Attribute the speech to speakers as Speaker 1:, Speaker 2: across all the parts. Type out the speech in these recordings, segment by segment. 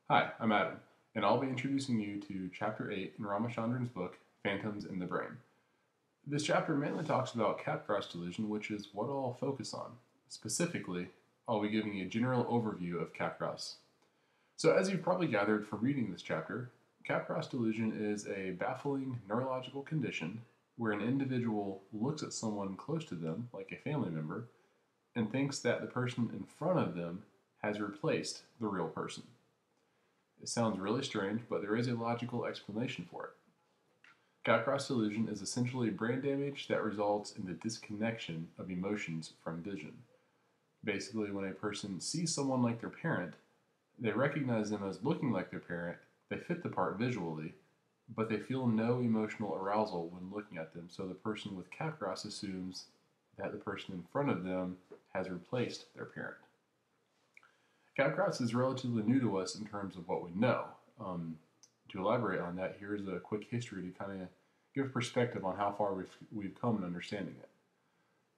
Speaker 1: Hi, I'm Adam, and I'll be introducing you to Chapter 8 in Ramachandran's book, Phantoms in the Brain. This chapter mainly talks about Capgras delusion, which is what I'll focus on. Specifically, I'll be giving a general overview of Capgras. So, as you've probably gathered from reading this chapter, Capgras delusion is a baffling neurological condition where an individual looks at someone close to them, like a family member, and thinks that the person in front of them has replaced the real person. It sounds really strange, but there is a logical explanation for it. Capgras delusion is essentially brain damage that results in the disconnection of emotions from vision. Basically, when a person sees someone like their parent, they recognize them as looking like their parent, they fit the part visually, but they feel no emotional arousal when looking at them, so the person with Capgras assumes that the person in front of them has replaced their parent. Capgras is relatively new to us in terms of what we know. To elaborate on that, here's a quick history to kind of give perspective on how far we've come in understanding it.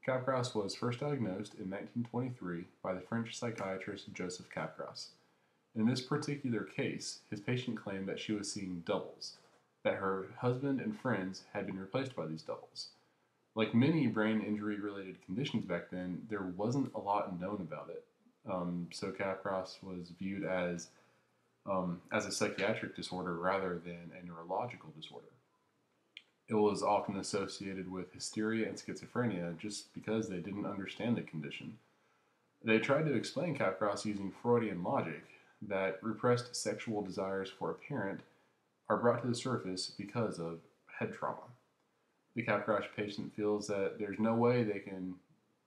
Speaker 1: Capgras was first diagnosed in 1923 by the French psychiatrist Joseph Capgras. In this particular case, his patient claimed that she was seeing doubles, that her husband and friends had been replaced by these doubles. Like many brain injury-related conditions back then, there wasn't a lot known about it. So Capgras was viewed as a psychiatric disorder rather than a neurological disorder. It was often associated with hysteria and schizophrenia just because they didn't understand the condition. They tried to explain Capgras using Freudian logic that repressed sexual desires for a parent are brought to the surface because of head trauma. The Capgras patient feels that there's no way they can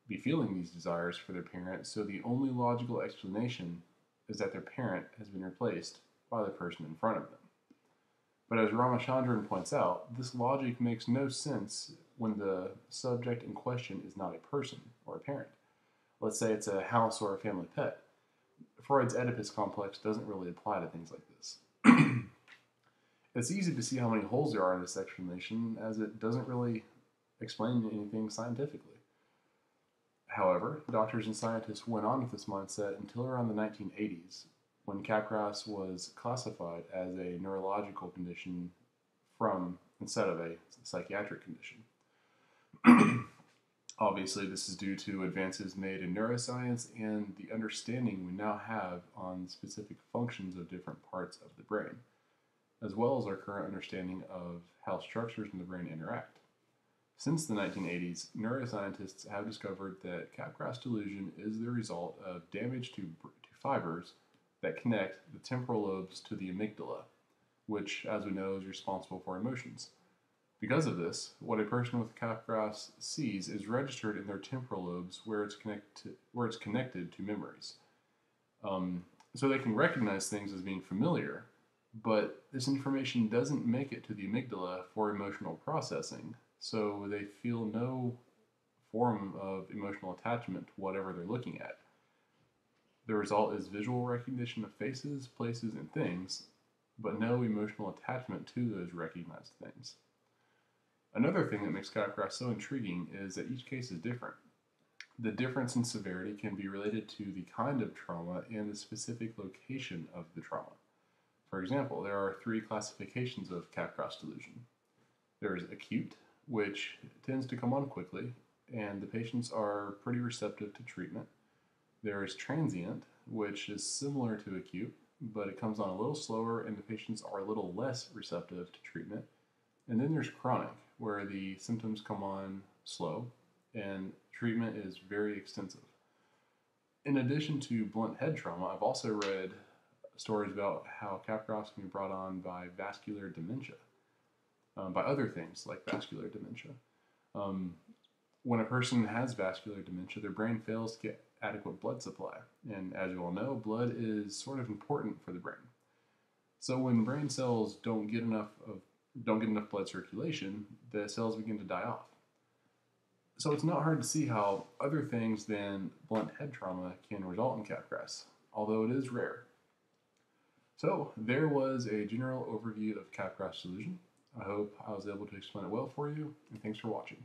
Speaker 1: be feeling these desires for their parent, so the only logical explanation is that their parent has been replaced by the person in front of them. But as Ramachandran points out, this logic makes no sense when the subject in question is not a person or a parent. Let's say it's a house or a family pet. Freud's Oedipus complex doesn't really apply to things like this. It's easy to see how many holes there are in this explanation, as it doesn't really explain anything scientifically. However, doctors and scientists went on with this mindset until around the 1980s, when Capgras was classified as a neurological condition instead of a psychiatric condition. Obviously, this is due to advances made in neuroscience and the understanding we now have on specific functions of different parts of the brain, as well as our current understanding of how structures in the brain interact. Since the 1980s, neuroscientists have discovered that Capgras delusion is the result of damage to fibers that connect the temporal lobes to the amygdala, which, as we know, is responsible for emotions. Because of this, what a person with Capgras sees is registered in their temporal lobes where it's connected to memories. So they can recognize things as being familiar, but this information doesn't make it to the amygdala for emotional processing, so they feel no form of emotional attachment to whatever they're looking at. The result is visual recognition of faces, places, and things, but no emotional attachment to those recognized things. Another thing that makes Capgras so intriguing is that each case is different. The difference in severity can be related to the kind of trauma and the specific location of the trauma. For example, there are 3 classifications of Capgras delusion. There is acute, which tends to come on quickly, and the patients are pretty receptive to treatment. There is transient, which is similar to acute, but it comes on a little slower and the patients are a little less receptive to treatment. And then there's chronic, where the symptoms come on slow and treatment is very extensive. In addition to blunt head trauma, I've also read stories about how Capgras can be brought on by vascular dementia, by other things like vascular dementia. When a person has vascular dementia, their brain fails to get adequate blood supply. And as you all know, blood is sort of important for the brain. So when brain cells don't get enough blood circulation, the cells begin to die off. So it's not hard to see how other things than blunt head trauma can result in Capgras, although it is rare. So there was a general overview of Capgras delusion. I hope I was able to explain it well for you, and thanks for watching.